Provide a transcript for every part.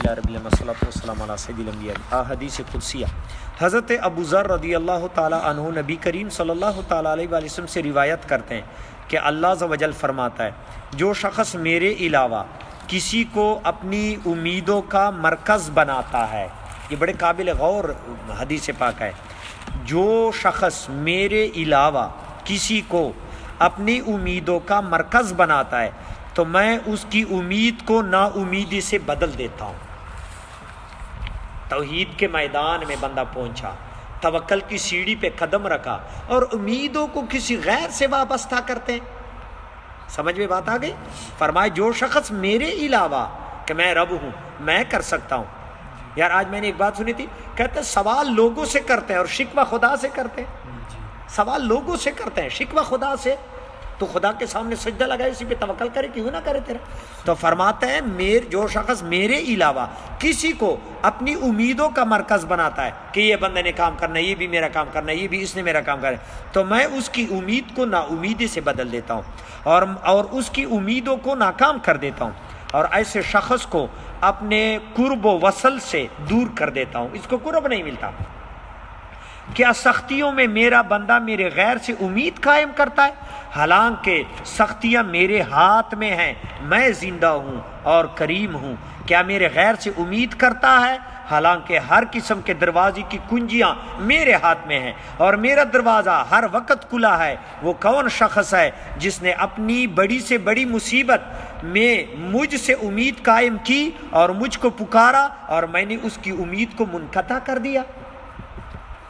الحمدللہ رب العالمین والصلاۃ والسلام علی سید الانبیاء۔ حدیث قدسیہ حضرت ابو ذر رضی اللہ تعالی عنہ نبی کریم صلی اللہ تعالی علیہ وآلہ وسلم سے روایت کرتے ہیں کہ اللہ عز و جل فرماتا ہے جو شخص میرے علاوہ کسی کو اپنی امیدوں کا مرکز بناتا ہے، یہ بڑے قابل غور حدیث پاک ہے، جو شخص میرے علاوہ کسی کو اپنی امیدوں کا مرکز بناتا ہے تو میں اس کی امید کو نا امیدی سے بدل دیتا ہوں۔ توحید کے میدان میں بندہ پہنچا، توکل کی سیڑھی پہ قدم رکھا اور امیدوں کو کسی غیر سے وابستہ کرتے ہیں۔ سمجھ میں بات آ گئی؟ فرمائے جو شخص میرے علاوہ کہ میں رب ہوں، میں کر سکتا ہوں۔ یار آج میں نے ایک بات سنی تھی، کہتے ہیں سوال لوگوں سے کرتے ہیں اور شکوہ خدا سے کرتے ہیں۔ سوال لوگوں سے کرتے ہیں، شکوہ خدا سے، تو خدا کے سامنے سجدہ لگائے اسی پہ توکل کرے، کیوں نہ کرے تیرا؟ تو فرماتے ہیں جو شخص میرے علاوہ کسی کو اپنی امیدوں کا مرکز بناتا ہے کہ یہ بندے نے کام کرنا ہے، یہ بھی میرا کام کرنا ہے، یہ بھی اس نے میرا کام کرنا ہے، تو میں اس کی امید کو نا امیدی سے بدل دیتا ہوں اور اس کی امیدوں کو ناکام کر دیتا ہوں، اور ایسے شخص کو اپنے قرب و وصل سے دور کر دیتا ہوں، اس کو قرب نہیں ملتا۔ کیا سختیوں میں میرا بندہ میرے غیر سے امید قائم کرتا ہے؟ حالانکہ سختیاں میرے ہاتھ میں ہیں، میں زندہ ہوں اور کریم ہوں۔ کیا میرے غیر سے امید کرتا ہے؟ حالانکہ ہر قسم کے دروازے کی کنجیاں میرے ہاتھ میں ہیں اور میرا دروازہ ہر وقت کھلا ہے۔ وہ کون شخص ہے جس نے اپنی بڑی سے بڑی مصیبت میں مجھ سے امید قائم کی اور مجھ کو پکارا اور میں نے اس کی امید کو منقطع کر دیا؟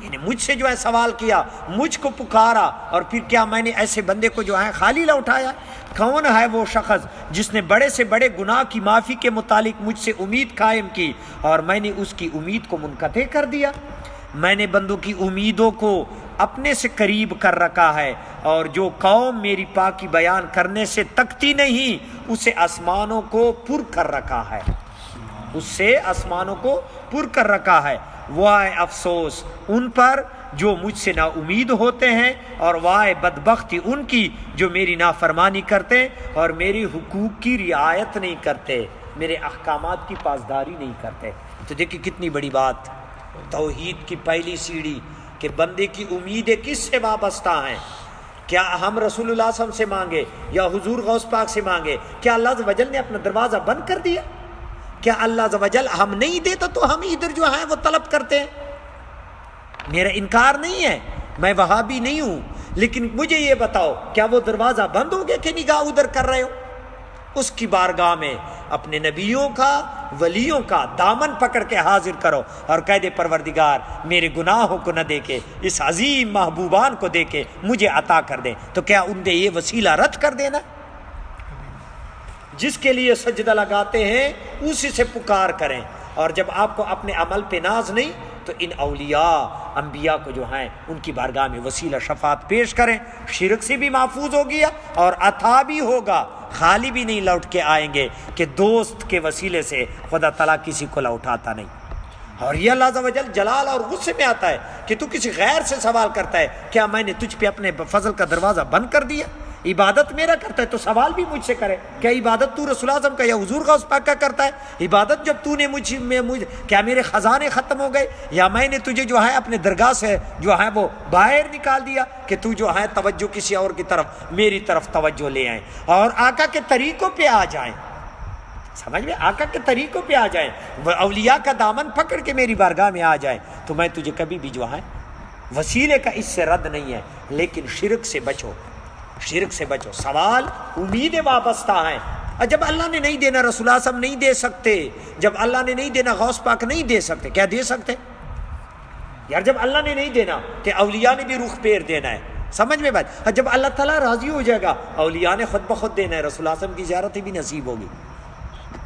یعنی مجھ سے جو ہے سوال کیا، مجھ کو پکارا، اور پھر کیا میں نے ایسے بندے کو جو ہے خالی لوٹایا؟ کون ہے وہ شخص جس نے بڑے سے بڑے گناہ کی معافی کے متعلق مجھ سے امید قائم کی اور میں نے اس کی امید کو منقطع کر دیا؟ میں نے بندوں کی امیدوں کو اپنے سے قریب کر رکھا ہے، اور جو قوم میری پاکی بیان کرنے سے تکتی نہیں اسے آسمانوں کو پر کر رکھا ہے، اس سے آسمانوں کو پر کر رکھا ہے۔ وائے افسوس ان پر جو مجھ سے نا امید ہوتے ہیں، اور وائے بدبختی ان کی جو میری نافرمانی کرتے اور میری حقوق کی رعایت نہیں کرتے، میرے احکامات کی پاسداری نہیں کرتے۔ تو دیکھیں کتنی بڑی بات، توحید کی پہلی سیڑھی کہ بندے کی امیدیں کس سے وابستہ ہیں؟ کیا ہم رسول اللہ صلی اللہ علیہ وسلم سے مانگے یا حضور غوث پاک سے مانگے؟ کیا اللہ عز و جل نے اپنا دروازہ بند کر دیا؟ کیا اللہ عز و جل ہم نہیں دیتا تو ہم ادھر جو ہیں وہ طلب کرتے ہیں؟ میرا انکار نہیں ہے، میں وہابی نہیں ہوں، لیکن مجھے یہ بتاؤ کیا وہ دروازہ بند ہو گیا کہ نگاہ ادھر کر رہے ہو؟ اس کی بارگاہ میں اپنے نبیوں کا، ولیوں کا دامن پکڑ کے حاضر کرو اور کہہ دے پروردگار میرے گناہوں کو نہ دیکھے، اس عظیم محبوبان کو دے کے مجھے عطا کر دے۔ تو کیا ان نے یہ وسیلہ رد کر دینا؟ جس کے لیے سجدہ لگاتے ہیں اسی سے پکار کریں، اور جب آپ کو اپنے عمل پہ ناز نہیں تو ان اولیاء انبیاء کو جو ہیں ان کی بارگاہ میں وسیلہ شفاعت پیش کریں، شرک سے بھی محفوظ ہو گیا اور عطا بھی ہوگا، خالی بھی نہیں لوٹ کے آئیں گے کہ دوست کے وسیلے سے خدا تعالیٰ کسی کو لوٹاتا نہیں۔ اور یہ اللہ عز و جل جلال اور غصے میں آتا ہے کہ تو کسی غیر سے سوال کرتا ہے، کیا میں نے تجھ پہ اپنے فضل کا دروازہ بند کر دیا؟ عبادت میرا کرتا ہے تو سوال بھی مجھ سے کرے، کیا عبادت تو رسول اعظم کا یا حضور غوث پاک کا کرتا ہے؟ عبادت جب تو نے کیا میرے خزانے ختم ہو گئے یا میں نے تجھے جو ہے اپنے درگاہ سے جو ہے وہ باہر نکال دیا کہ تو جو ہے توجہ کسی اور کی طرف، میری طرف توجہ لے آئیں اور آقا کے طریقوں پہ آ جائیں؟ سمجھ میں؟ آقا کے طریقوں پہ آ جائیں، اولیاء کا دامن پکڑ کے میری بارگاہ میں آ جائیں، تو میں تجھے کبھی بھی جو ہے وسیلے کا اس سے رد نہیں ہے، لیکن شرک سے بچو، شرک سے بچو۔ سوال امیدیں وابستہ ہیں، اور جب اللہ نے نہیں دینا رسول اللہ صلی اللہ علیہ وسلم نہیں دے سکتے، جب اللہ نے نہیں دینا غوث پاک نہیں دے سکتے، کیا دے سکتے؟ یار جب اللہ نے نہیں دینا کہ اولیاء نے بھی رخ پیر دینا ہے، سمجھ میں بات؟ اور جب اللہ تعالیٰ راضی ہو جائے گا اولیاء نے خود بخود دینا ہے، رسول اللہ صلی اللہ علیہ وسلم کی زیارت بھی نصیب ہوگی،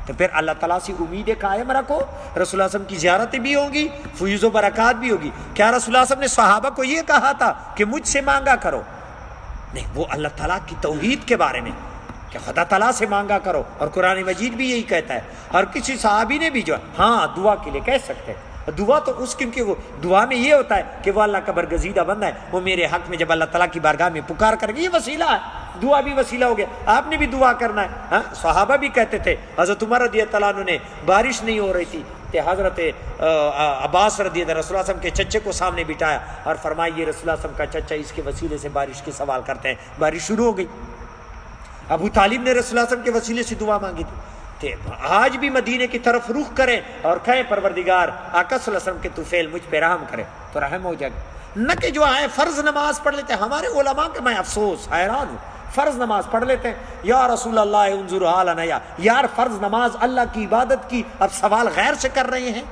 تو پھر اللہ تعالیٰ سے امیدیں قائم رکھو، رسول اللہ صلی اللہ علیہ وسلم کی زیارتیں بھی ہوں گی، فیوز و برکات بھی ہوگی۔ کیا رسول اللہ صلی اللہ علیہ وسلم نے صحابہ کو یہ کہا تھا کہ مجھ سے مانگا کرو؟ نہیں، وہ اللہ تعالیٰ کی توحید کے بارے میں کہ خدا تعالیٰ سے مانگا کرو، اور قرآن مجید بھی یہی کہتا ہے۔ اور کسی صحابی نے بھی جو ہاں دعا کے لیے کہہ سکتے ہیں، دعا تو اس کی وہ دعا میں یہ ہوتا ہے کہ وہ اللہ کا برگزیدہ بندہ ہے، وہ میرے حق میں جب اللہ تعالیٰ کی بارگاہ میں پکار کر کے، یہ وسیلہ ہے، دعا بھی وسیلہ ہو گیا، آپ نے بھی دعا کرنا ہے. ہاں صحابہ بھی کہتے تھے. حضرت عمر رضی اللہ عنہ نے بارش نہیں ہو رہی تھی کہ حضرت عباس رضی اللہ عنہ رسول اللہ صلی اللہ علیہ وسلم کے چچے کو سامنے بٹھایا اور فرمایا یہ رسول اللہ صلی اللہ علیہ وسلم کا چچا، اس کے وسیلے سے بارش کے سوال کرتے ہیں. بارش شروع ہو گئی. ابو طالب نے رسول اللہ صلی اللہ علیہ وسلم کے وسیلے سے دعا مانگی تھی. آج بھی مدینے کی طرف رخ کریں اور کہیں پروردگار آقا صلی اللہ علیہ وسلم کے طفیل مجھ پہ رحم کرے تو رحم ہو جائے. نہ کہ جو ہے فرض نماز پڑھ لیتے ہیں. ہمارے علماء کے میں افسوس حیران ہوں، فرض نماز پڑھ لیتے ہیں. یا رسول اللہ انظر حالنا، یار فرض نماز اللہ کی عبادت کی، اب سوال غیر سے کر رہے ہیں.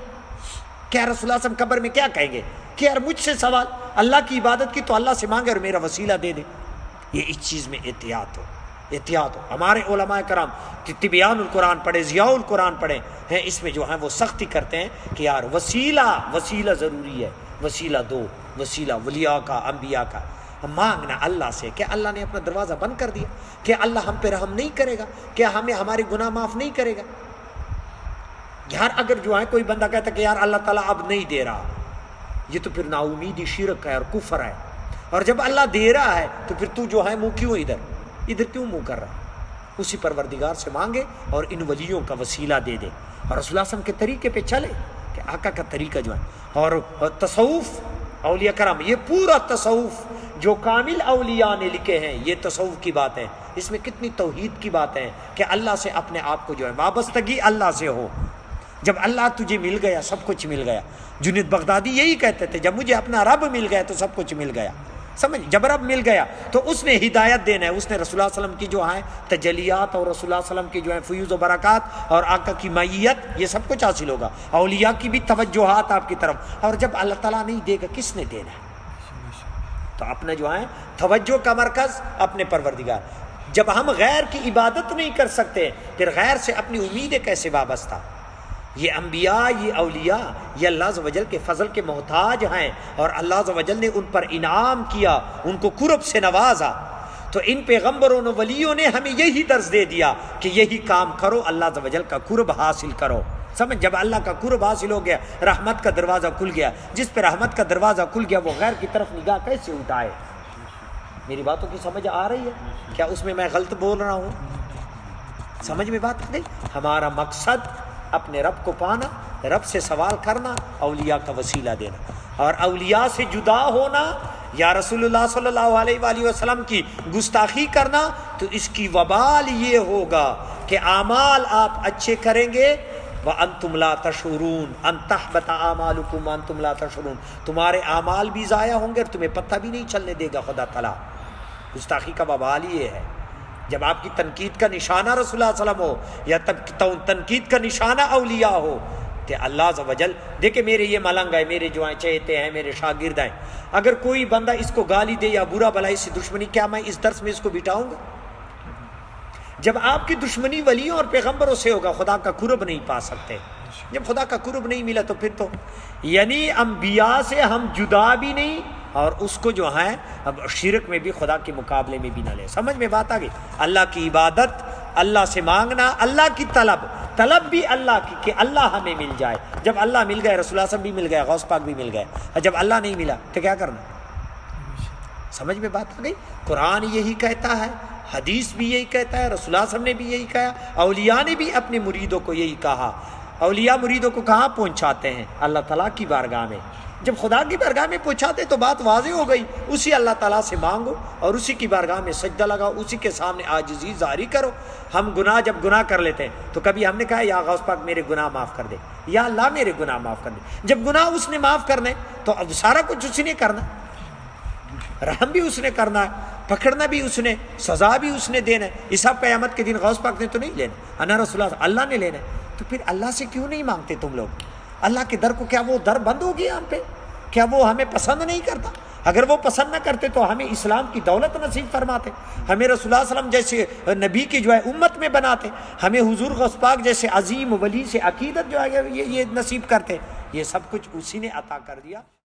کیا رسول اللہ صلی اللہ علیہ وسلم قبر میں کیا کہیں گے کہ یار مجھ سے سوال، اللہ کی عبادت کی تو اللہ سے مانگے اور میرا وسیلہ دے دے. یہ اس چیز میں احتیاط ہو، احتیاط ہو. ہمارے علماء کرام تبیان القرآن پڑھے، ضیاء القرآن پڑھے ہیں، اس میں جو ہے وہ سختی کرتے ہیں کہ یار وسیلہ ضروری ہے. وسیلہ دو، وسیلہ ولیاء کا، انبیاء کا مانگنا اللہ سے. کہ اللہ نے اپنا دروازہ بند کر دیا؟ کہ اللہ ہم پہ رحم نہیں کرے گا؟ کیا ہمیں ہمارے گناہ معاف نہیں کرے گا؟ یار اگر جو ہے کوئی بندہ کہتا کہ یار اللہ تعالیٰ اب نہیں دے رہا، یہ تو پھر نا امیدی، شرک ہے اور کفر ہے. اور جب اللہ دے رہا ہے تو پھر تو جو ہے منہ کیوں ادھر کیوں منہ کر رہا ہے؟ اسی پروردگار سے مانگے اور ان ولیوں کا وسیلہ دے دے اور رسول اللہ صلی اللہ علیہ وسلم کے طریقے پہ چلے کہ آقا کا طریقہ جو ہے. اور تصوف اولیاء کرام، یہ پورا تصوف جو کامل اولیاء نے لکھے ہیں یہ تصوف کی بات ہے. اس میں کتنی توحید کی بات ہے کہ اللہ سے اپنے آپ کو جو ہے وابستگی اللہ سے ہو. جب اللہ تجھے مل گیا سب کچھ مل گیا. جنید بغدادی یہی کہتے تھے جب مجھے اپنا رب مل گیا تو سب کچھ مل گیا. سمجھ، جب رب مل گیا تو اس نے ہدایت دینا ہے. اس نے رسول اللہ صلی اللہ علیہ وسلم کی جو ہے تجلیات اور رسول اللہ صلی اللہ علیہ وسلم کی جو ہے فیوز و برکات اور آقا کی معیت، یہ سب کچھ حاصل ہوگا. اولیاء کی بھی توجہات آپ کی طرف. اور جب اللہ تعالیٰ نہیں دے گا کس نے دینا ہے؟ تو اپنا جو ہے توجہ کا مرکز اپنے پروردگار. جب ہم غیر کی عبادت نہیں کر سکتے پھر غیر سے اپنی امیدیں کیسے وابستہ؟ یہ انبیاء، یہ اولیاء، یہ اللہ عز و جل کے فضل کے محتاج ہیں اور اللہ عز و جل نے ان پر انعام کیا، ان کو قرب سے نوازا. تو ان پیغمبروں و ولیوں نے ہمیں یہی درس دے دیا کہ یہی کام کرو، اللہ عز و جل کا قرب حاصل کرو. سمجھ، جب اللہ کا قرب حاصل ہو گیا رحمت کا دروازہ کھل گیا. جس پہ رحمت کا دروازہ کھل گیا وہ غیر کی طرف نگاہ کیسے اٹھائے؟ میری باتوں کی سمجھ آ رہی ہے؟ کیا اس میں غلط بول رہا ہوں؟ سمجھ میں بات آ گئی؟ ہمارا مقصد اپنے رب کو پانا، رب سے سوال کرنا، اولیاء کا وسیلہ دینا. اور اولیاء سے جدا ہونا یا رسول اللہ صلی اللہ علیہ وآلہ وسلم کی گستاخی کرنا، تو اس کی وبال یہ ہوگا کہ اعمال آپ اچھے کریں گے وَأَنْتُمْ لَا تَشْعُرُونَ أَنْ تَحْبَطَ أَعْمَالُكُمْ وَأَنْتُمْ لَا تَشْعُرُونَ. تمہارے اعمال بھی ضائع ہوں گے اور تمہیں پتہ بھی نہیں چلنے دے گا خدا تعالیٰ. گستاخی کا وبال یہ ہے. جب آپ کی تنقید کا نشانہ رسول اللہ صلی اللہ علیہ وسلم ہو یا تنقید کا نشانہ اولیاء ہو کہ اللہ عز و جل دیکھے میرے یہ ملنگ ہے، میرے جو ہیں چہتے ہیں، میرے شاگرد ہیں، اگر کوئی بندہ اس کو گالی دے یا برا بھلا اس سے دشمنی، کیا میں اس درس میں اس کو بٹھاؤں گا؟ جب آپ کی دشمنی ولیوں اور پیغمبروں سے ہوگا خدا کا قرب نہیں پا سکتے. جب خدا کا قرب نہیں ملا تو پھر تو یعنی انبیاء سے ہم جدا بھی نہیں اور اس کو جو ہے اب شرک میں بھی خدا کے مقابلے میں بھی نہ لے. سمجھ میں بات آ گئی؟ اللہ کی عبادت، اللہ سے مانگنا، اللہ کی طلب بھی اللہ کی کہ اللہ ہمیں مل جائے. جب اللہ مل گئے رسول اللہ صلی اللہ علیہ وسلم بھی مل گئے، غوث پاک بھی مل گئے. اور جب اللہ نہیں ملا تو کیا کرنا؟ سمجھ میں بات آ گئی؟ قرآن یہی کہتا ہے، حدیث بھی یہی کہتا ہے، رسول اللہ صلی اللہ علیہ وسلم نے بھی یہی کہا، اولیاء نے بھی اپنے مریدوں کو یہی کہا. اولیاء مریدوں کو کہاں پہنچاتے ہیں؟ اللہ تعالیٰ کی بارگاہ میں. جب خدا کی بارگاہ میں پہنچاتے تو بات واضح ہو گئی. اسی اللہ تعالیٰ سے مانگو اور اسی کی بارگاہ میں سجدہ لگاؤ، اسی کے سامنے عاجزی ظاہری کرو. ہم جب گناہ کر لیتے ہیں تو کبھی ہم نے کہا یا غوث پاک میرے گناہ معاف کر دے، یا اللہ میرے گناہ معاف کر دے. جب گناہ اس نے معاف کرنے تو اب سارا کچھ اسی نے کرنا، رحم بھی اس نے کرنا ہے، پکڑنا بھی اس نے، سزا بھی اس نے دینا ہے. حساب قیامت کے دن غوث پاک نے تو نہیں لینا، انا رسول اللہ نے لینا ہے. تو پھر اللہ سے کیوں نہیں مانگتے تم لوگ؟ اللہ کے در کو کیا وہ در بند ہو گیا ہم پہ؟ کیا وہ ہمیں پسند نہیں کرتا؟ اگر وہ پسند نہ کرتے تو ہمیں اسلام کی دولت نصیب فرماتے، ہمیں رسول اللہ صلی اللہ علیہ وسلم جیسے نبی کی جو ہے امت میں بناتے، ہمیں حضور غوث پاک جیسے عظیم ولی سے عقیدت جو ہے یہ نصیب کرتے. یہ سب کچھ اسی نے عطا کر دیا.